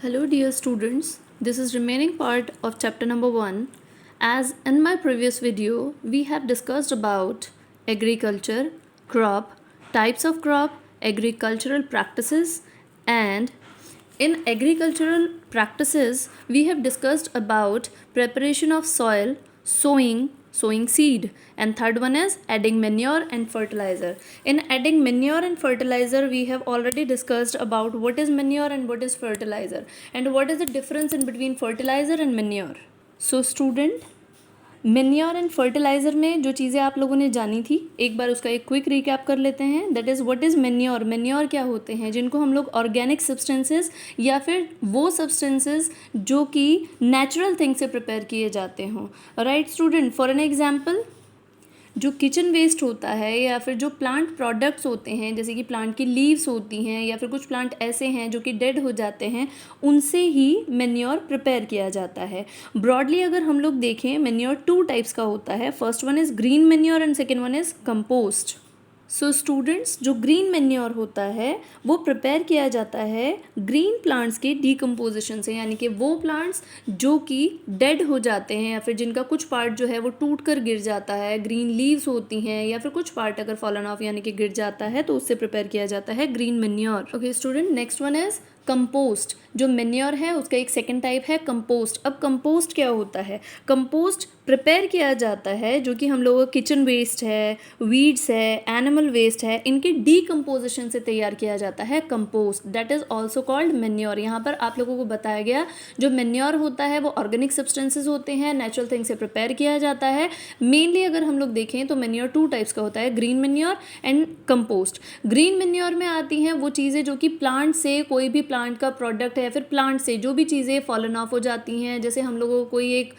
Hello, dear students. This is remaining part of chapter number 1. As in my previous video, we have discussed about agriculture, crop, types of crop, agricultural practices, and in agricultural practices, we have discussed about preparation of soil, sowing seed, and third one is adding manure and fertilizer. In adding manure and fertilizer, we have already discussed about what is manure and what is fertilizer and what is the difference in between fertilizer and manure. So student, manure and fertiliser में जो चीज़ें आप लोगों ने जानी थी एक बार उसका एक क्विक रिकैप कर लेते हैं. That is what is manure. Manure क्या होते हैं जिनको हम लोग ऑर्गेनिक सब्सटेंसेस या फिर वो सब्सटेंसेस जो कि नेचुरल थिंग से प्रिपेयर किए जाते हों. Right student, for an example जो किचन वेस्ट होता है या फिर जो प्लांट प्रोडक्ट्स होते हैं जैसे कि प्लांट की लीव्स होती हैं या फिर कुछ प्लांट ऐसे हैं जो कि डेड हो जाते हैं, उनसे ही मेन्योर प्रिपेयर किया जाता है. ब्रॉडली अगर हम लोग देखें, मेन्योर 2 टाइप्स का होता है. First one is green manure and second one is compost. So students, जो ग्रीन मेन्योर होता है वो प्रिपेयर किया जाता है ग्रीन प्लांट्स के डिकम्पोजिशन से, यानी कि वो प्लांट्स जो कि डेड हो जाते हैं या फिर जिनका कुछ पार्ट जो है वो टूट कर गिर जाता है, ग्रीन लीव्स होती हैं या फिर कुछ पार्ट अगर फॉलन ऑफ यानी कि गिर जाता है तो उससे प्रिपेयर किया जाता है green manure. Okay student, next one is compost. जो मेन्योर है उसका एक सेकेंड टाइप है कंपोस्ट. अब कंपोस्ट क्या होता है? कंपोस्ट प्रिपेयर किया जाता है जो कि हम लोगों का किचन वेस्ट है, वीड्स है, एनिमल वेस्ट है, इनके डीकम्पोजिशन से तैयार किया जाता है compost. That is also called manure. यहाँ पर आप लोगों को बताया गया जो मेन्योर होता है वो ऑर्गेनिक सब्सटेंसेज होते हैं, नेचुरल थिंग से प्रिपेयर किया जाता है. मेनली अगर हम लोग देखें तो मेन्योर 2 टाइप्स का होता है, green manure and compost. Green manure में आती हैं वो चीज़ें जो कि प्लांट से, कोई भी प्लांट का प्रोडक्ट है या फिर प्लांट से जो भी चीज़ें फॉलन ऑफ हो जाती हैं, जैसे हम लोगों को कोई एक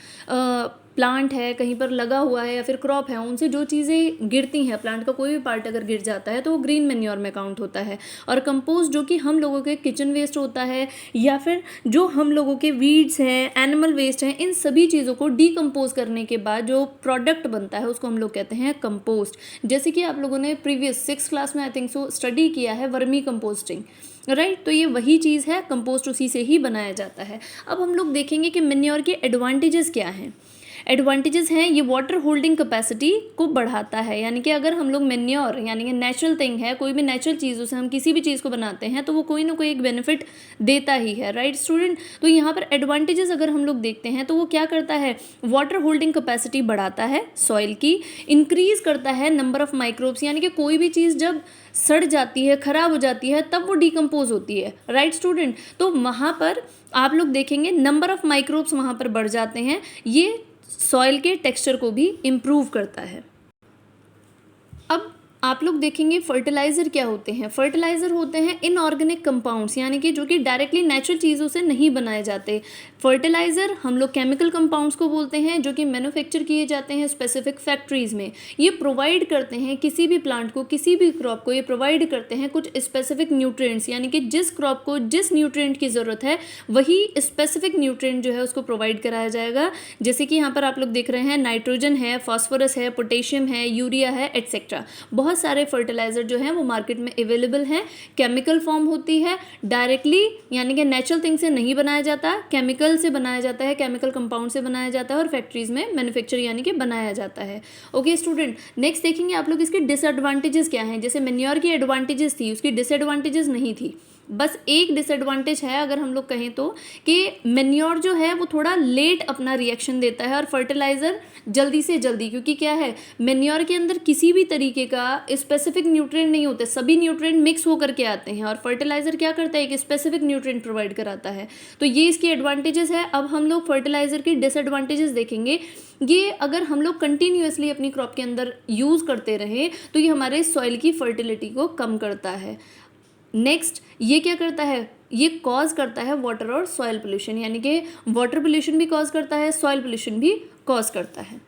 प्लांट है कहीं पर लगा हुआ है या फिर क्रॉप है, उनसे जो चीज़ें गिरती हैं, प्लांट का कोई भी पार्ट अगर गिर जाता है तो वो ग्रीन मेन्योर में काउंट होता है. और कंपोस्ट जो कि हम लोगों के किचन वेस्ट होता है या फिर जो हम लोगों के वीड्स हैं, एनिमल वेस्ट हैं, इन सभी चीज़ों को डीकम्पोज करने के बाद जो प्रोडक्ट बनता है उसको हम लोग कहते हैं कंपोस्ट. जैसे कि आप लोगों ने प्रीवियस 6th क्लास में आई थिंक सो स्टडी किया है वर्मी कंपोस्टिंग. राइट, तो ये वही चीज़ है, कंपोस्ट उसी से ही बनाया जाता है. अब हम लोग देखेंगे कि मेन्योर के एडवांटेजेस क्या हैं. एडवांटेजेस हैं, ये वाटर होल्डिंग कैपेसिटी को बढ़ाता है, यानी कि अगर हम लोग मेन्योर यानी कि नेचुरल थिंग है, कोई भी नेचुरल चीज़ों से हम किसी भी चीज़ को बनाते हैं तो वो कोई ना कोई एक बेनिफिट देता ही है. राइट स्टूडेंट, तो यहाँ पर एडवांटेजेस अगर हम लोग देखते हैं तो वो क्या करता है, वाटर होल्डिंग कैपेसिटी बढ़ाता है सॉइल की, इंक्रीज करता है नंबर ऑफ माइक्रोब्स, यानी कि कोई भी चीज़ जब सड़ जाती है, ख़राब हो जाती है, तब वो डिकम्पोज होती है. राइट स्टूडेंट, तो वहाँ पर आप लोग देखेंगे नंबर ऑफ माइक्रोब्स वहाँ पर बढ़ जाते हैं. ये सॉइल के टेक्सचर को भी इम्प्रूव करता है. अब आप लोग देखेंगे फर्टिलाइज़र क्या होते हैं. फर्टिलाइज़र होते हैं इनऑर्गेनिक कंपाउंड्स, यानी कि जो कि डायरेक्टली नेचुरल चीज़ों से नहीं बनाए जाते. फर्टिलाइज़र हम लोग केमिकल कंपाउंड्स को बोलते हैं जो कि मैन्युफैक्चर किए जाते हैं स्पेसिफिक फैक्ट्रीज़ में. ये प्रोवाइड करते हैं किसी भी प्लांट को, किसी भी क्रॉप को, ये प्रोवाइड करते हैं कुछ स्पेसिफिक न्यूट्रिएंट्स, यानी कि जिस क्रॉप को जिस न्यूट्रिएंट की ज़रूरत है वही स्पेसिफिक न्यूट्रिएंट जो है उसको प्रोवाइड कराया जाएगा. जैसे कि यहाँ पर आप लोग देख रहे हैं नाइट्रोजन है, फॉस्फोरस है, पोटेशियम है, यूरिया है, एट्सेट्रा. बहुत सारे फर्टिलाइज़र जो हैं वो मार्केट में अवेलेबल हैं. केमिकल फॉर्म होती है, डायरेक्टली यानी कि नेचुरल थिंग से नहीं बनाया जाता, केमिकल से बनाया जाता है, केमिकल कंपाउंड से बनाया जाता है और फैक्ट्रीज़ में मैन्युफैक्चर यानी कि बनाया जाता है. ओके स्टूडेंट, नेक्स्ट देखेंगे आप लोग इसके डिसएडवांटेजेस क्या हैं. जैसे मेन्योर की एडवांटेजेस थी, उसकी डिसएडवांटेजेस नहीं थी. बस एक डिसएडवांटेज है अगर हम लोग कहें तो, कि मेन्योर जो है वो थोड़ा लेट अपना रिएक्शन देता है और फर्टिलाइज़र जल्दी से जल्दी, क्योंकि क्या है, मेन्योर के अंदर किसी भी तरीके का स्पेसिफिक न्यूट्रिएंट नहीं होते, सभी न्यूट्रिएंट मिक्स होकर के आते हैं और फर्टिलाइज़र क्या करता है, एक स्पेसिफिक न्यूट्रिएंट प्रोवाइड कराता है. तो ये इसकी एडवांटेजेस है. अब हम लोग फर्टिलाइज़र की डिसएडवांटेजेस देखेंगे. ये अगर हम लोग कंटिन्यूसली अपनी क्रॉप के अंदर यूज़ करते रहें तो ये हमारे सॉइल की फर्टिलिटी को कम करता है. नेक्स्ट, ये क्या करता है, ये कॉज करता है वाटर और सॉइल पोल्यूशन, यानी कि वाटर पोल्यूशन भी कॉज करता है, सॉइल पोल्यूशन भी कॉज करता है.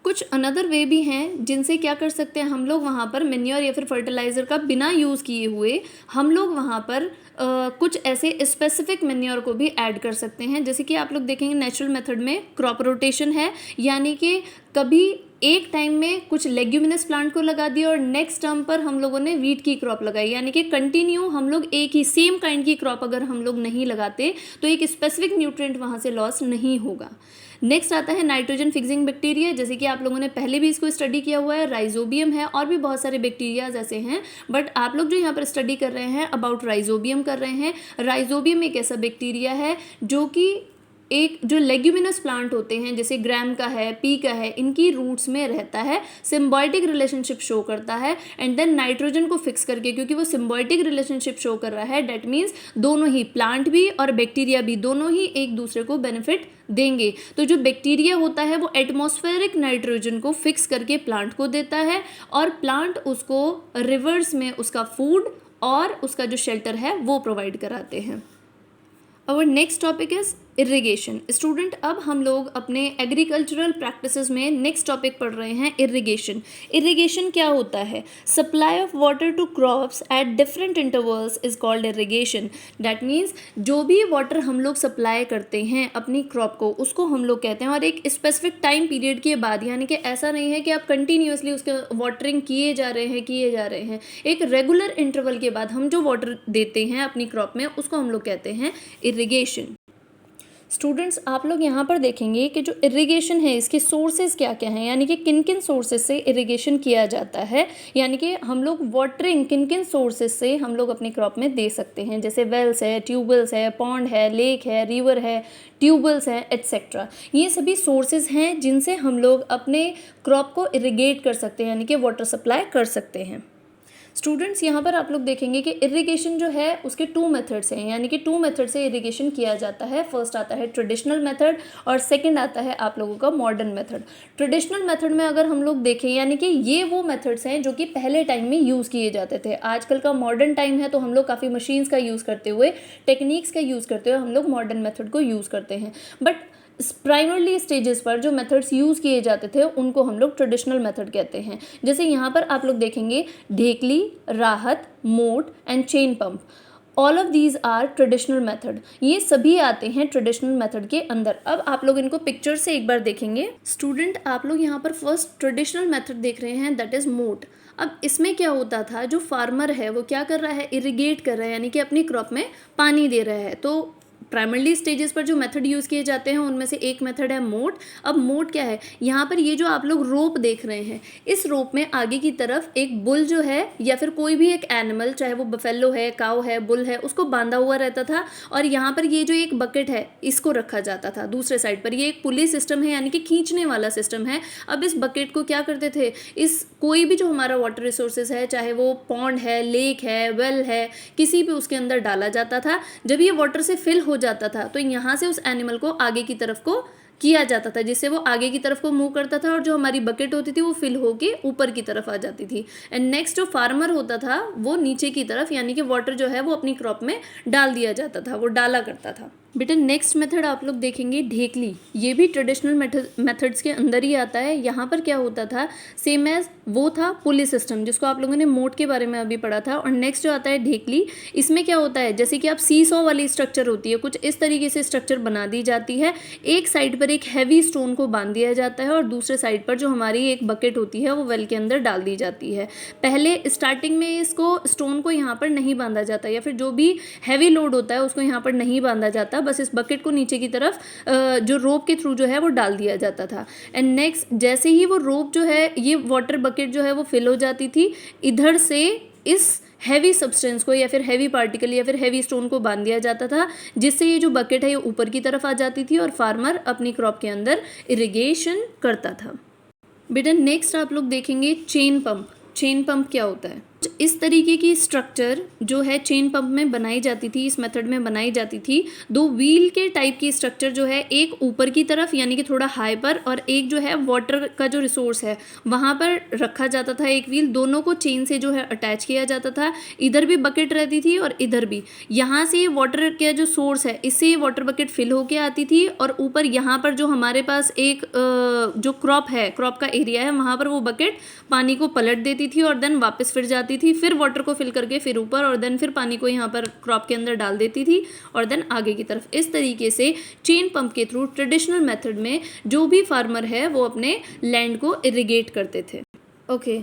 कुछ अनदर वे भी हैं जिनसे क्या कर सकते हैं हम लोग, वहाँ पर मेन्योर या फिर फर्टिलाइज़र का बिना यूज़ किए हुए हम लोग वहाँ पर कुछ ऐसे स्पेसिफिक मेन्योर को भी ऐड कर सकते हैं. जैसे कि आप लोग देखेंगे नेचुरल मेथड में क्रॉप रोटेशन है, यानी कि कभी एक टाइम में कुछ लेग्यूमिनस प्लांट को लगा दिया और नेक्स्ट टर्म पर हम लोगों ने वीट की क्रॉप लगाई, यानी कि कंटिन्यू हम लोग एक ही सेम काइंड की क्रॉप अगर हम लोग नहीं लगाते तो एक स्पेसिफिक न्यूट्रिएंट वहाँ से लॉस नहीं होगा। नेक्स्ट आता है नाइट्रोजन फिक्सिंग बैक्टीरिया, जैसे कि आप लोगों ने पहले भी इसको स्टडी किया हुआ है। राइजोबियम है और भी बहुत सारे बैक्टीरियाज ऐसे हैं, बट आप लोग जो यहाँ पर स्टडी कर रहे हैं अबाउट राइजोबियम कर रहे हैं। राइजोबियम एक ऐसा बैक्टीरिया है जो कि एक जो लेग्यूमिनस प्लांट होते हैं जैसे ग्राम का है, पी का है, इनकी रूट्स में रहता है, सिम्बायोटिक रिलेशनशिप शो करता है एंड देन नाइट्रोजन को फिक्स करके, क्योंकि वो सिम्बायोटिक रिलेशनशिप शो कर रहा है, डेट मीन्स दोनों ही प्लांट भी और बैक्टीरिया भी दोनों ही एक दूसरे को बेनिफिट देंगे। तो जो बैक्टीरिया होता है वो एटमॉस्फेरिक नाइट्रोजन को फिक्स करके प्लांट को देता है और प्लांट उसको रिवर्स में उसका फूड और उसका जो शेल्टर है वो प्रोवाइड कराते हैं। Our next topic is irrigation. Student, अब हम लोग अपने एग्रीकल्चरल प्रैक्टिसेस में नेक्स्ट टॉपिक पढ़ रहे हैं इरिगेशन। इरिगेशन क्या होता है? Supply of water to crops at different intervals is called irrigation. That means जो भी वाटर हम लोग सप्लाई करते हैं अपनी क्रॉप को उसको हम लोग कहते हैं, और एक स्पेसिफिक टाइम पीरियड के बाद, यानी कि ऐसा नहीं है कि आप कंटिन्यूसली उसके वाटरिंग किए जा रहे हैं, एक रेगुलर इंटरवल के बाद हम जो वाटर देते हैं अपनी क्रॉप में उसको हम लोग कहते हैं इरिगेशन। स्टूडेंट्स, आप लोग यहाँ पर देखेंगे कि जो इरिगेशन है इसके सोर्सेज क्या क्या हैं, यानी कि किन किन सोर्सेज से इरिगेशन किया जाता है, यानी कि हम लोग वाटरिंग किन किन सोर्सेज से हम लोग अपनी क्रॉप में दे सकते हैं, जैसे वेल्स है, ट्यूबवेल्स है, पॉन्ड है, लेक है, रिवर है, ट्यूबवेल्स हैं, एट्सेट्रा। ये सभी सोर्सेज हैं जिनसे हम लोग अपने क्रॉप को इरिगेट कर सकते हैं, यानी कि वाटर सप्लाई कर सकते हैं। स्टूडेंट्स, यहाँ पर आप लोग देखेंगे कि इरिगेशन जो है उसके 2 मेथड्स हैं, यानी कि 2 मेथड से इरिगेशन किया जाता है। फर्स्ट आता है ट्रेडिशनल मेथड और सेकंड आता है आप लोगों का मॉडर्न मेथड। ट्रेडिशनल मेथड में अगर हम लोग देखें, यानी कि ये वो मेथड्स हैं जो कि पहले टाइम में यूज़ किए जाते थे। आजकल का मॉडर्न टाइम है तो हम लोग काफ़ी मशीन्स का यूज़ करते हुए, टेक्निक्स का यूज़ करते हुए हम लोग मॉडर्न मेथड को यूज़ करते हैं, बट प्राइमरली स्टेजेस पर जो मेथड्स यूज़ किए जाते थे उनको हम लोग ट्रेडिशनल मेथड कहते हैं। जैसे यहाँ पर आप लोग देखेंगे ढेकली, राहत, मोट and chain pump, all of these are traditional method. ये सभी आते हैं ट्रेडिशनल मेथड के अंदर। अब आप लोग इनको पिक्चर से एक बार देखेंगे। स्टूडेंट, आप लोग यहाँ पर फर्स्ट ट्रेडिशनल मेथड देख रहे हैं, दैट इज़ मोट। अब इसमें क्या होता था, जो फार्मर है वो क्या कर रहा है, इरिगेट कर रहा है, यानी कि अपनी क्रॉप में पानी दे रहा है। तो प्राइमरली स्टेजेस पर जो मेथड यूज़ किए जाते हैं उनमें से एक मेथड है मोट। अब मोट क्या है, यहाँ पर ये जो आप लोग रोप देख रहे हैं, इस रोप में आगे की तरफ एक बुल जो है या फिर कोई भी एक एनिमल, चाहे वो बफेलो है, काऊ है, बुल है, उसको बांधा हुआ रहता था, और यहाँ पर ये जो एक बकेट है इसको रखा जाता था। दूसरे साइड पर ये एक पुली सिस्टम है, यानी कि खींचने वाला सिस्टम है। अब इस बकेट को क्या करते थे, इस कोई भी जो हमारा वाटर रिसोर्सेज है, चाहे वो पॉन्ड है, लेक है, वेल है, किसी भी उसके अंदर डाला जाता था। जब ये वाटर से फिल हो जाता था तो यहाँ से उस एनिमल को आगे की तरफ को किया जाता था, जिससे वो आगे की तरफ को मूव करता था और जो हमारी बकेट होती थी वो फिल होके ऊपर की तरफ आ जाती थी। एंड नेक्स्ट जो फार्मर होता था वो नीचे की तरफ, यानी कि वाटर जो है वो अपनी क्रॉप में डाल दिया जाता था, वो डाला करता था। बेटा नेक्स्ट मेथड आप लोग देखेंगे ढेकली। ये भी ट्रेडिशनल मेथड्स के अंदर ही आता है। यहाँ पर क्या होता था, सेम एज वो था पुली सिस्टम जिसको आप लोगों ने मोट के बारे में अभी पढ़ा था। और नेक्स्ट जो आता है ढेकली, इसमें क्या होता है, जैसे कि आप सीसॉ वाली स्ट्रक्चर होती है, कुछ इस तरीके से स्ट्रक्चर बना दी जाती है। एक साइड पर एक हैवी स्टोन को बांध दिया जाता है और दूसरे साइड पर जो हमारी एक बकेट होती है वो वेल के अंदर डाल दी जाती है। पहले स्टार्टिंग में इसको स्टोन को यहाँ पर नहीं बांधा जाता, या फिर जो भी हैवी लोड होता है उसको यहाँ पर नहीं बांधा जाता, बस इस बकेट को नीचे की तरफ जो रोप के थ्रू जो है वो डाल दिया जाता था। एंड नेक्स्ट जैसे ही वो रोप जो है, ये वाटर बकेट जो है वो फिल हो जाती थी, इधर से इस हैवी सब्सटेंस को या फिर हैवी पार्टिकल या फिर हैवी स्टोन को बांध दिया जाता था, जिससे ये जो बकेट है ये ऊपर की तरफ आ जाती थी और फार्मर अपनी क्रॉप के अंदर इरिगेशन करता था। बेटा नेक्स्ट आप लोग देखेंगे चेन पंप। चेन पंप क्या होता है, इस तरीके की स्ट्रक्चर जो है चेन पंप में बनाई जाती थी, इस मेथड में बनाई जाती थी। 2 व्हील के टाइप की स्ट्रक्चर जो है, एक ऊपर की तरफ यानी कि थोड़ा हाई पर, और एक जो है वाटर का जो रिसोर्स है वहाँ पर रखा जाता था एक व्हील। दोनों को चेन से जो है अटैच किया जाता था। इधर भी बकेट रहती थी और इधर भी। यहाँ से ये वाटर का जो सोर्स है, इससे ये वाटर बकेट फिल होके आती थी और ऊपर यहाँ पर जो हमारे पास एक जो क्रॉप है, क्रॉप का एरिया है, वहाँ पर वो बकेट पानी को पलट देती थी और देन वापस फिर जाती जाती थी, फिर वाटर को फिल करके फिर ऊपर, और देन फिर पानी को यहाँ पर क्रॉप के अंदर डाल देती थी, और देन आगे की तरफ। इस तरीके से चेन पंप के थ्रू ट्रेडिशनल मेथड में जो भी फार्मर है वो अपने लैंड को इरिगेट करते थे। ओके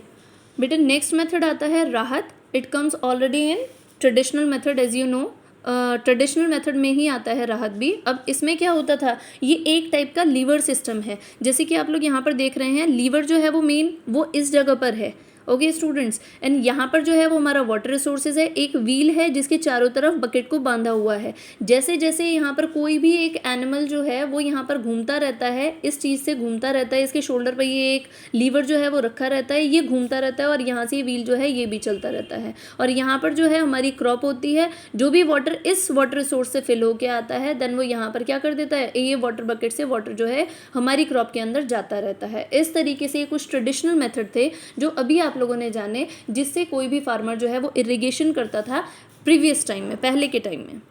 बेटा, नेक्स्ट मेथड आता है राहत। It comes already in traditional method, as you know. Traditional method में ही आता है राहत भी। अब इसमें क्या होता था, ये एक टाइप का लीवर सिस्टम है। जैसे कि आप लोग यहाँ पर देख रहे हैं, लीवर जो है वो मेन वो इस जगह पर है। ओके स्टूडेंट्स, एंड यहाँ पर जो है वो हमारा वाटर रिसोर्सेज है। एक व्हील है जिसके चारों तरफ बकेट को बांधा हुआ है। जैसे जैसे यहाँ पर कोई भी एक एनिमल जो है वो यहाँ पर घूमता रहता है, इस चीज़ से घूमता रहता है, इसके शोल्डर पर ये एक लीवर जो है वो रखा रहता है, ये घूमता रहता है, और यहाँ से व्हील जो है ये भी चलता रहता है। और यहाँ पर जो है हमारी क्रॉप होती है, जो भी वाटर इस वाटर रिसोर्स से फिल होके आता है, देन वो यहाँ पर क्या कर देता है, ये वाटर बकेट से वाटर जो है हमारी क्रॉप के अंदर जाता रहता है। इस तरीके से ये कुछ ट्रेडिशनल मेथड थे जो अभी आप लोगों ने जाने, जिससे कोई भी फार्मर जो है वो इरिगेशन करता था प्रीवियस टाइम में, पहले के टाइम में।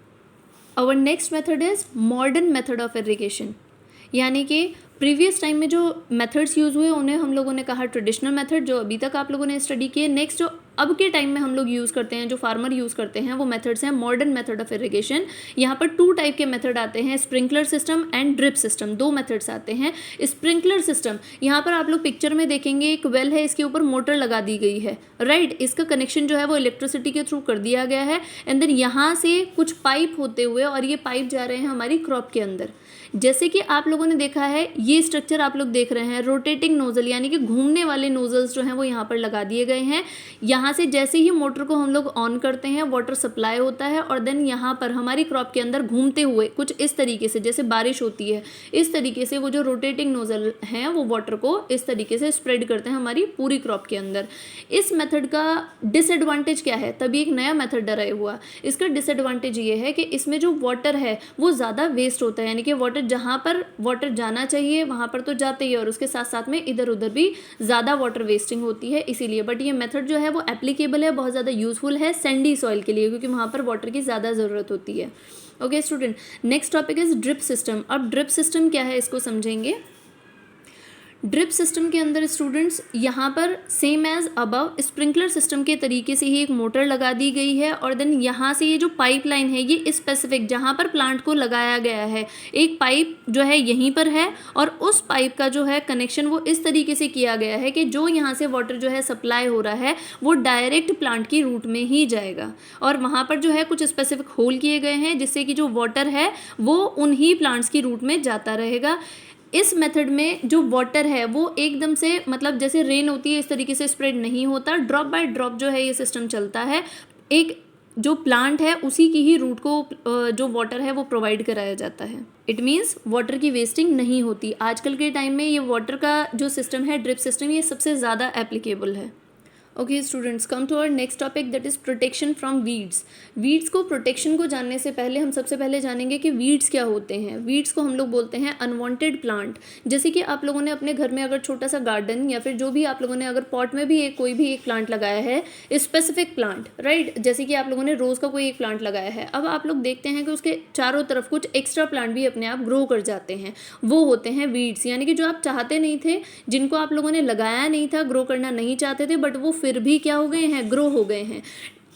Our next method is modern method of irrigation, यानी कि प्रीवियस टाइम में जो मेथड्स यूज़ हुए उन्हें हम लोगों ने कहा ट्रेडिशनल मेथड, जो अभी तक आप लोगों ने स्टडी किए। नेक्स्ट जो अब के टाइम में हम लोग यूज़ करते हैं, जो फार्मर यूज़ करते हैं, वो मेथड्स हैं मॉडर्न मेथड ऑफ इरिगेशन। यहाँ पर 2 टाइप के मेथड आते हैं, sprinkler system and drip system. 2 methods आते हैं। स्प्रिंकलर सिस्टम, यहाँ पर आप लोग पिक्चर में देखेंगे एक वेल है, इसके ऊपर मोटर लगा दी गई है, राइट। इसका कनेक्शन जो है वो इलेक्ट्रिसिटी के थ्रू कर दिया गया है, एंड देन यहाँ से कुछ पाइप होते हुए, और ये पाइप जा रहे हैं हमारी क्रॉप के अंदर। जैसे कि आप लोगों ने देखा है, ये स्ट्रक्चर आप लोग देख रहे हैं, रोटेटिंग नोजल, यानी कि घूमने वाले नोजल्स जो हैं वो यहाँ पर लगा दिए गए हैं। यहाँ से जैसे ही मोटर को हम लोग ऑन करते हैं, वाटर सप्लाई होता है, और देन यहाँ पर हमारी क्रॉप के अंदर घूमते हुए कुछ इस तरीके से, जैसे बारिश होती है इस तरीके से, वो जो रोटेटिंग नोजल हैं वो वाटर को इस तरीके से स्प्रेड करते हैं हमारी पूरी क्रॉप के अंदर। इस मेथड का डिसएडवांटेज क्या है, तभी एक नया मेथड डराइव हुआ। इसका डिसएडवांटेज ये है कि इसमें जो वाटर है वो ज़्यादा वेस्ट होता है, यानी कि वाटर जहाँ पर वाटर जाना चाहिए वहाँ पर तो जाते ही, और उसके साथ साथ में इधर उधर भी ज़्यादा वाटर वेस्टिंग होती है, इसीलिए। बट ये मेथड जो है वो एप्लीकेबल है, बहुत ज़्यादा यूजफुल है सैंडी सॉइल के लिए, क्योंकि वहाँ पर वाटर की ज़्यादा ज़रूरत होती है। Okay student, next topic is drip system. अब ड्रिप सिस्टम क्या है इसको समझेंगे। ड्रिप सिस्टम के अंदर स्टूडेंट्स यहाँ पर same as above sprinkler system के तरीके से ही एक मोटर लगा दी गई है, और देन यहाँ से ये जो पाइपलाइन है ये स्पेसिफिक जहाँ पर प्लांट को लगाया गया है, एक पाइप जो है यहीं पर है, और उस पाइप का जो है कनेक्शन वो इस तरीके से किया गया है कि जो यहाँ से वाटर जो है सप्लाई हो रहा है वो डायरेक्ट प्लांट की रूट में ही जाएगा, और वहाँ पर जो है कुछ स्पेसिफिक होल किए गए हैं जिससे कि जो वाटर है वो उन्हीं प्लांट्स की रूट में जाता रहेगा। इस मेथड में जो वाटर है वो एकदम से, मतलब जैसे रेन होती है इस तरीके से स्प्रेड नहीं होता, ड्रॉप बाय ड्रॉप जो है ये सिस्टम चलता है। एक जो प्लांट है उसी की ही रूट को जो वाटर है वो प्रोवाइड कराया जाता है। इट मीन्स वाटर की वेस्टिंग नहीं होती। आजकल के टाइम में ये वाटर का जो सिस्टम है, ड्रिप सिस्टम, ये सबसे ज़्यादा एप्लीकेबल है। Okay students, come to our next topic, that is protection from weeds. Weeds को प्रोटेक्शन को जानने से पहले हम सबसे पहले जानेंगे कि वीड्स क्या होते हैं। वीड्स को हम लोग बोलते हैं अनवांटेड प्लांट। जैसे कि आप लोगों ने अपने घर में अगर छोटा सा गार्डन, या फिर जो भी आप लोगों ने अगर पॉट में भी कोई भी एक प्लांट लगाया है, स्पेसिफिक प्लांट, राइट, जैसे कि आप लोगों ने रोज़ का कोई एक प्लांट लगाया है, अब आप लोग देखते हैं कि उसके चारों तरफ कुछ एक्स्ट्रा प्लांट भी अपने आप ग्रो कर जाते हैं, वो होते हैं वीड्स। यानी कि जो आप चाहते नहीं थे, जिनको आप लोगों ने लगाया नहीं था, ग्रो करना नहीं चाहते थे, बट वो फिर भी क्या हो गए हैं, ग्रो हो गए हैं,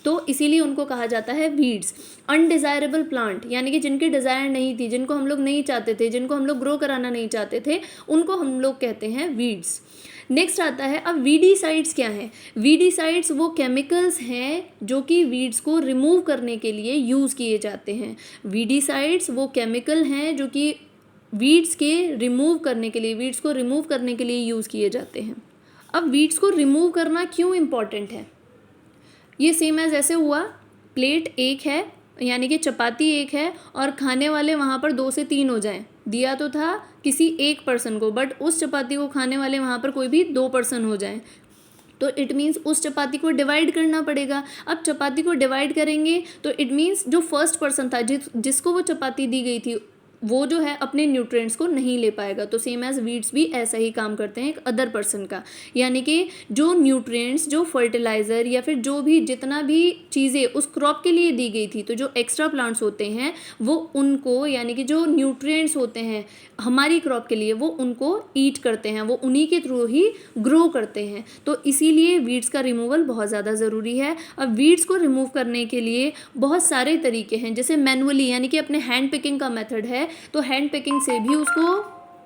तो इसीलिए उनको कहा जाता है वीड्स। अनडिजायरेबल प्लांट, यानी कि जिनकी डिज़ायर नहीं थी, जिनको हम लोग नहीं चाहते थे, जिनको हम लोग ग्रो कराना नहीं चाहते थे, उनको हम लोग कहते हैं वीड्स। नेक्स्ट आता है, अब वीडीसाइड्स क्या हैं। वीडीसाइड्स वो केमिकल्स हैं जो कि वीड्स को रिमूव करने के लिए यूज़ किए जाते हैं। वीडीसाइड्स वो केमिकल हैं जो कि वीड्स के रिमूव करने के लिए, वीड्स को रिमूव करने के लिए यूज़ किए जाते हैं। अब वीड्स को रिमूव करना क्यों इम्पॉर्टेंट है, ये सेम एज ऐसे हुआ, प्लेट एक है, यानी कि चपाती एक है, और खाने वाले वहाँ पर 2 से 3 हो जाएं। दिया तो था किसी एक पर्सन को, बट उस चपाती को खाने वाले वहाँ पर कोई भी 2 पर्सन हो जाएं, तो इट मीन्स उस चपाती को डिवाइड करना पड़ेगा। अब चपाती को डिवाइड करेंगे तो इट मीन्स जो फर्स्ट पर्सन था, जिसको वो चपाती दी गई थी, वो जो है अपने न्यूट्रिएंट्स को नहीं ले पाएगा। तो सेम एज वीड्स भी ऐसा ही काम करते हैं एक अदर पर्सन का, यानी कि जो न्यूट्रिएंट्स, जो फर्टिलाइज़र या फिर जो भी जितना भी चीज़ें उस क्रॉप के लिए दी गई थी, तो जो एक्स्ट्रा प्लांट्स होते हैं वो उनको, यानी कि जो न्यूट्रिएंट्स होते हैं हमारी क्रॉप के लिए, वो उनको ईट करते हैं, वो उन्हीं के थ्रू ही ग्रो करते हैं। तो इसीलिए वीड्स का रिमूवल बहुत ज़्यादा ज़रूरी है। अब वीड्स को रिमूव करने के लिए बहुत सारे तरीके हैं, जैसे मैनुअली यानी कि अपने हैंड पिकिंग का मेथड है, तो हैंड पिकिंग से भी उसको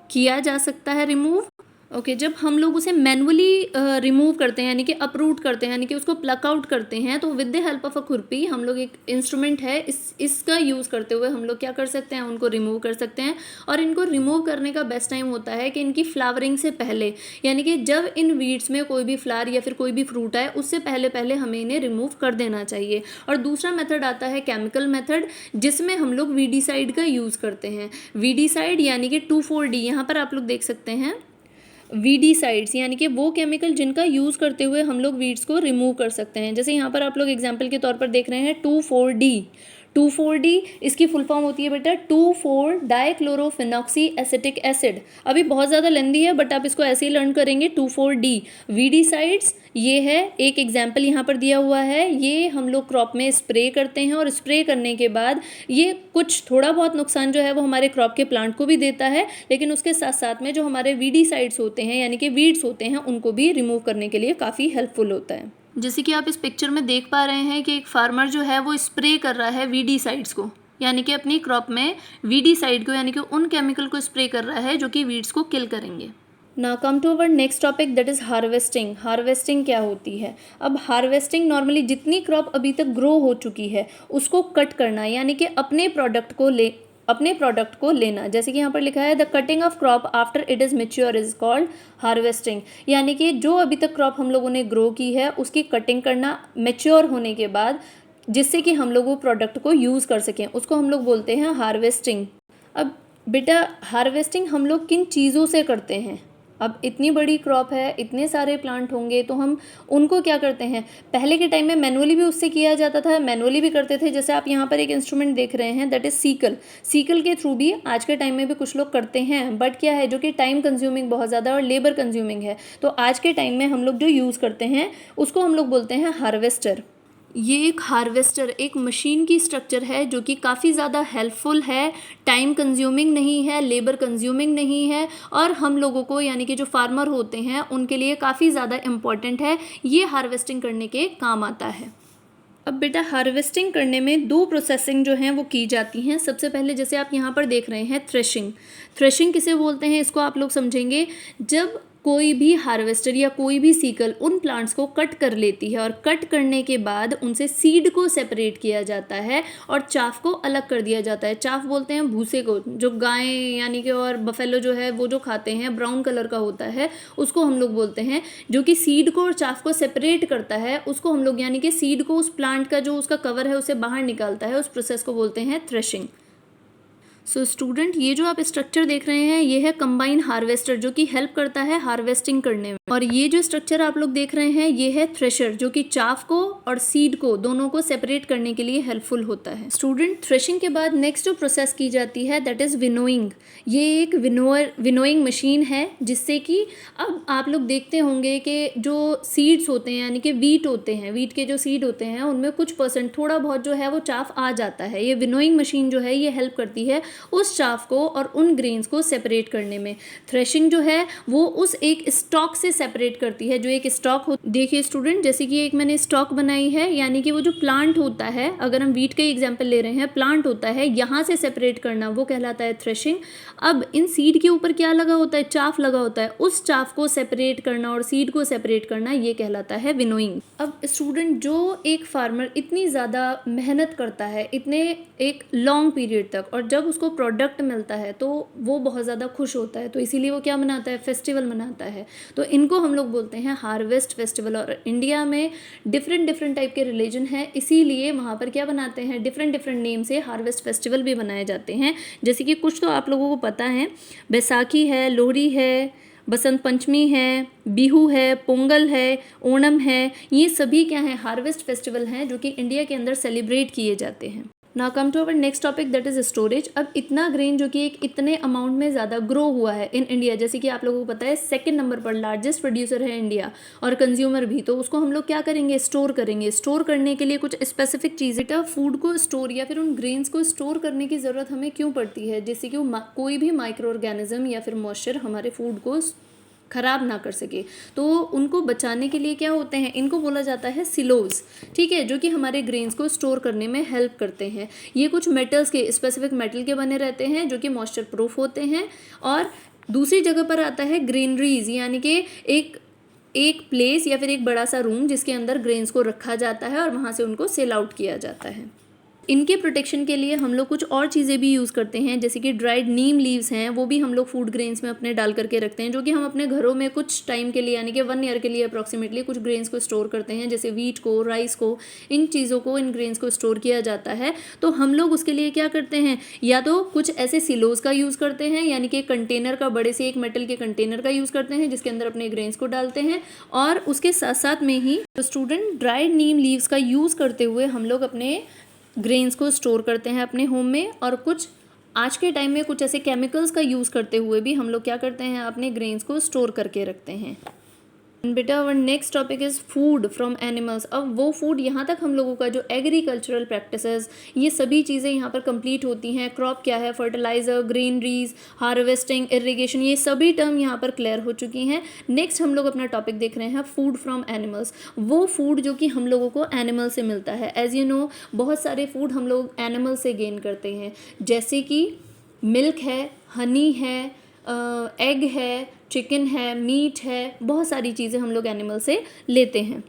किया जा सकता है रिमूव। ओके, जब हम लोग उसे मैनुअली रिमूव करते हैं यानी कि अपरूट करते हैं, यानी कि उसको प्लक आउट करते हैं, तो with the help of a खुरपी हम लोग एक इंस्ट्रूमेंट है इसका यूज़ करते हुए हम लोग क्या कर सकते हैं, उनको रिमूव कर सकते हैं। और इनको रिमूव करने का बेस्ट टाइम होता है कि इनकी फ्लावरिंग से पहले, यानी कि जब इन वीड्स में कोई भी फ्लावर या फिर कोई भी फ्रूट आए उससे पहले पहले हमें इन्हें रिमूव कर देना चाहिए। और दूसरा मेथड आता है केमिकल मेथड, जिसमें हम लोग वीडीसाइड का यूज़ करते हैं। वीडीसाइड यानी कि 2,4-D, यहाँ पर आप लोग देख सकते हैं वीडीसाइड्स, यानी कि वो केमिकल जिनका यूज़ करते हुए हम लोग वीड्स को रिमूव कर सकते हैं। जैसे यहाँ पर आप लोग एग्जांपल के तौर पर देख रहे हैं 2,4-D। 2,4-D इसकी फुल फॉर्म होती है बेटा 2,4-डाइक्लोरोफिनॉक्सी एसिटिक एसिड। अभी बहुत ज़्यादा लेंदी है बट आप इसको ऐसे ही लर्न करेंगे 2,4-D। वीडीसाइड्स ये है, एक एग्जाम्पल यहाँ पर दिया हुआ है, ये हम लोग क्रॉप में स्प्रे करते हैं और स्प्रे करने के बाद ये कुछ थोड़ा बहुत नुकसान जो है वो हमारे क्रॉप के प्लांट को भी देता है, लेकिन उसके साथ साथ में जो हमारे वीडीसाइड्स होते हैं यानी कि वीड्स होते हैं उनको भी रिमूव करने के लिए काफ़ी हेल्पफुल होता है। जैसे कि आप इस पिक्चर में देख पा रहे हैं कि एक फार्मर जो है वो स्प्रे कर रहा है वीडीसाइड्स को, यानी कि अपनी क्रॉप में वीडीसाइड को, यानी कि उन केमिकल को स्प्रे कर रहा है जो कि वीड्स को किल करेंगे। Now come to our next topic, that is harvesting. Harvesting क्या होती है? अब हार्वेस्टिंग नॉर्मली जितनी क्रॉप अभी तक ग्रो हो चुकी है उसको कट करना, यानी कि अपने प्रोडक्ट को लेना। जैसे कि यहाँ पर लिखा है the cutting of crop after it is mature is called harvesting, यानी कि जो अभी तक क्रॉप हम लोगों ने ग्रो की है उसकी कटिंग करना मेच्योर होने के बाद, जिससे कि हम लोग वो प्रोडक्ट को यूज़ कर सकें, उसको हम लोग बोलते हैं हार्वेस्टिंग। अब बेटा हार्वेस्टिंग हम लोग किन चीज़ों से करते हैं? अब इतनी बड़ी क्रॉप है, इतने सारे प्लांट होंगे, तो हम उनको क्या करते हैं, पहले के टाइम में मैनुअली भी उससे किया जाता था, मैनुअली भी करते थे। जैसे आप यहाँ पर एक इंस्ट्रूमेंट देख रहे हैं दैट इज़ सीकल। सीकल के थ्रू भी आज के टाइम में भी कुछ लोग करते हैं, बट क्या है जो कि टाइम कंज्यूमिंग बहुत ज़्यादा और लेबर कंज्यूमिंग है, तो आज के टाइम में हम लोग जो यूज़ करते हैं उसको हम लोग बोलते हैं हार्वेस्टर। ये एक हार्वेस्टर एक मशीन की स्ट्रक्चर है जो कि काफ़ी ज़्यादा हेल्पफुल है, टाइम कंज्यूमिंग नहीं है, लेबर कंज्यूमिंग नहीं है, और हम लोगों को यानी कि जो फार्मर होते हैं उनके लिए काफ़ी ज़्यादा इम्पॉर्टेंट है। ये हार्वेस्टिंग करने के काम आता है। अब बेटा हार्वेस्टिंग करने में दो प्रोसेसिंग जो हैं वो की जाती हैं। सबसे पहले जैसे आप यहाँ पर देख रहे हैं थ्रेशिंग। थ्रेशिंग किसे बोलते हैं इसको आप लोग समझेंगे, जब कोई भी हार्वेस्टर या कोई भी सीकल उन प्लांट्स को कट कर लेती है और कट करने के बाद उनसे सीड को सेपरेट किया जाता है और चाफ को अलग कर दिया जाता है। चाफ बोलते हैं भूसे को, जो गाय यानी कि और बफेलो जो है वो जो खाते हैं, ब्राउन कलर का होता है, उसको हम लोग बोलते हैं। जो कि सीड को और चाफ को सेपरेट करता है उसको हम लोग, यानी कि सीड को उस प्लांट का जो उसका कवर है उसे बाहर निकालता है, उस प्रोसेस को बोलते हैं थ्रेशिंग। सो स्टूडेंट, ये जो आप स्ट्रक्चर देख रहे हैं ये है कंबाइन हार्वेस्टर, जो कि हेल्प करता है हार्वेस्टिंग करने में। और ये जो स्ट्रक्चर आप लोग देख रहे हैं ये है थ्रेशर, जो कि चाफ को और सीड को दोनों को सेपरेट करने के लिए हेल्पफुल होता है। स्टूडेंट, थ्रेशिंग के बाद नेक्स्ट जो प्रोसेस की जाती है दैट इज़ विनोइंग। ये एक विनोइंग मशीन है, जिससे कि अब आप लोग देखते होंगे कि जो सीड्स होते हैं यानी कि वीट होते हैं, वीट के जो सीड होते हैं उनमें कुछ परसेंट थोड़ा बहुत जो है वो चाफ आ जाता है। ये विनोइंग मशीन जो है ये हेल्प करती है उस चाफ को और उन ग्रेन्स को सेपरेट करने में। थ्रेशिंग जो है वो उस एक स्टॉक से सेपरेट करती है, जो एक स्टॉक हो। देखिए स्टूडेंट, जैसे कि एक मैंने स्टॉक बनाई है, यानी कि वो जो प्लांट होता है, अगर हम वीट का एग्जांपल ले रहे हैं, प्लांट होता है, यहाँ से सेपरेट करना वो कहलाता है थ्रेशिंग। अब इन सीड के ऊपर क्या लगा होता है, चाफ लगा होता है, उस चाफ को सेपरेट करना और सीड को सेपरेट करना ये कहलाता है विनोइंग। अब स्टूडेंट, जो एक फार्मर इतनी ज़्यादा मेहनत करता है इतने एक लॉन्ग पीरियड तक, और जब उसको प्रोडक्ट मिलता है तो वो बहुत ज़्यादा खुश होता है, तो इसीलिए वो क्या मनाता है, फेस्टिवल मनाता है। तो इनको हम लोग बोलते हैं हार्वेस्ट फेस्टिवल। और इंडिया में डिफरेंट टाइप के रिलीजन हैं, इसीलिए वहाँ पर क्या बनाते हैं, डिफरेंट नेम से हार्वेस्ट फेस्टिवल भी बनाए जाते हैं। जैसे कि कुछ तो आप लोगों को पता है, बैसाखी है, लोहड़ी है, बसंत पंचमी है, बिहू है, पोंगल है, ओणम है, ये सभी क्या हैं, हार्वेस्ट फेस्टिवल हैं जो कि इंडिया के अंदर सेलिब्रेट किए जाते हैं। Now come to our next topic that is storage. अब इतना ग्रेन जो कि एक इतने अमाउंट में ज़्यादा ग्रो हुआ है इन इंडिया, जैसे कि आप लोगों को पता है सेकंड नंबर पर लार्जेस्ट प्रोड्यूसर है इंडिया और कंज्यूमर भी, तो उसको हम लोग क्या करेंगे, स्टोर करेंगे। स्टोर करने के लिए कुछ स्पेसिफिक चीज़ें, बेटा फूड को स्टोर या फिर उन ग्रेन्स को स्टोर करने की ज़रूरत हमें क्यों पड़ती है, जैसे कि कोई भी माइक्रो ऑर्गेनिज्म या फिर मॉइस्चर हमारे फूड को खराब ना कर सके, तो उनको बचाने के लिए क्या होते हैं, इनको बोला जाता है सिलोज, ठीक है, जो कि हमारे ग्रेन्स को स्टोर करने में हेल्प करते हैं। ये कुछ मेटल्स के, स्पेसिफिक मेटल के बने रहते हैं जो कि मॉइस्चर प्रूफ होते हैं। और दूसरी जगह पर आता है ग्रेनरीज, यानी कि एक प्लेस या फिर एक बड़ा सा रूम जिसके अंदर ग्रेन्स को रखा जाता है और वहाँ से उनको सेल आउट किया जाता है। इनके प्रोटेक्शन के लिए हम लोग कुछ और चीज़ें भी यूज़ करते हैं, जैसे कि ड्राइड नीम लीव्स हैं, वो भी हम लोग फूड ग्रेन्स में अपने डाल करके रखते हैं, जो कि हम अपने घरों में कुछ टाइम के लिए यानी कि 1 ईयर के लिए अप्रॉक्सीमेटली कुछ ग्रेन्स को स्टोर करते हैं, जैसे वीट को, राइस को, इन चीज़ों को, इन ग्रेन्स को स्टोर किया जाता है। तो हम लोग उसके लिए क्या करते हैं, या तो कुछ ऐसे सिलोज का यूज़ करते हैं, यानी कि कंटेनर का, बड़े से एक मेटल के कंटेनर का यूज़ करते हैं जिसके अंदर अपने ग्रेन्स को डालते हैं, और उसके साथ साथ में ही स्टूडेंट ड्राइड नीम लीव्स का यूज़ करते हुए हम लोग अपने ग्रेन्स को स्टोर करते हैं अपने होम में। और कुछ आज के टाइम में कुछ ऐसे केमिकल्स का यूज़ करते हुए भी हम लोग क्या करते हैं, अपने ग्रेन्स को स्टोर करके रखते हैं। बेटा अवर next topic is food from animals. अब वो फूड, यहाँ तक हम लोगों का जो एग्रीकल्चरल प्रैक्टिसेस, ये सभी चीज़ें यहाँ पर कंप्लीट होती हैं। क्रॉप क्या है, फर्टिलाइज़र, ग्रेनरीज, हार्वेस्टिंग, इरिगेशन, ये सभी टर्म यहाँ पर क्लियर हो चुकी हैं। नेक्स्ट हम लोग अपना टॉपिक देख रहे हैं फूड फ्रॉम एनिमल्स। वो फूड जो कि हम लोगों को एनिमल से मिलता है। एज यू नो, बहुत सारे फूड हम लोग एनिमल से गेन करते हैं, जैसे कि मिल्क है, हनी है, एग है, चिकन है, मीट है, बहुत सारी चीज़ें हम लोग एनिमल से लेते हैं।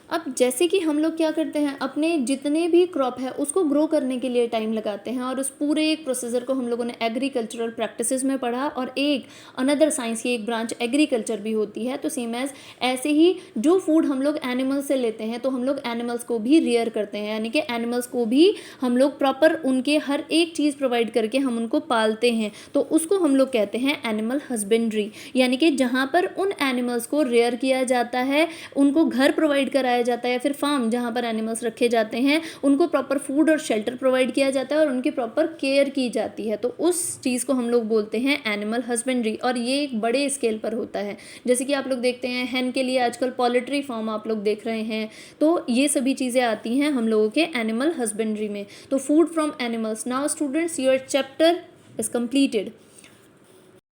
अब जैसे कि हम लोग क्या करते हैं, अपने जितने भी क्रॉप है उसको ग्रो करने के लिए टाइम लगाते हैं, और उस पूरे एक प्रोसीजर को हम लोगों ने एग्रीकल्चरल प्रैक्टिसेस में पढ़ा। और एक अनदर साइंस की एक ब्रांच एग्रीकल्चर भी होती है। तो सेम एज ऐसे ही जो फूड हम लोग एनिमल से लेते हैं, तो हम लोग एनिमल्स को भी रियर करते हैं, यानी कि एनिमल्स को भी हम लोग प्रॉपर उनके हर एक चीज़ प्रोवाइड करके हम उनको पालते हैं। तो उसको हम लोग कहते हैं एनिमल हस्बेंड्री, यानी कि जहाँ पर उन एनिमल्स को रियर किया जाता है, उनको घर प्रोवाइड कराया जाता है, या फिर फार्म जहाँ पर एनिमल्स रखे जाते हैं, उनको प्रॉपर फूड और शेल्टर प्रोवाइड किया जाता है और उनकी प्रॉपर केयर की जाती है। तो उस चीज़ को हम लोग बोलते हैं एनिमल हस्बेंड्री, और ये एक बड़े स्केल पर होता है। जैसे कि आप लोग देखते हैं हैन के लिए आजकल पोल्ट्री फार्म आप लोग देख रहे हैं, तो ये सभी चीज़ें आती हैं हम लोगों के एनिमल हस्बेंड्री में। तो food from animals. Now students, your chapter is completed.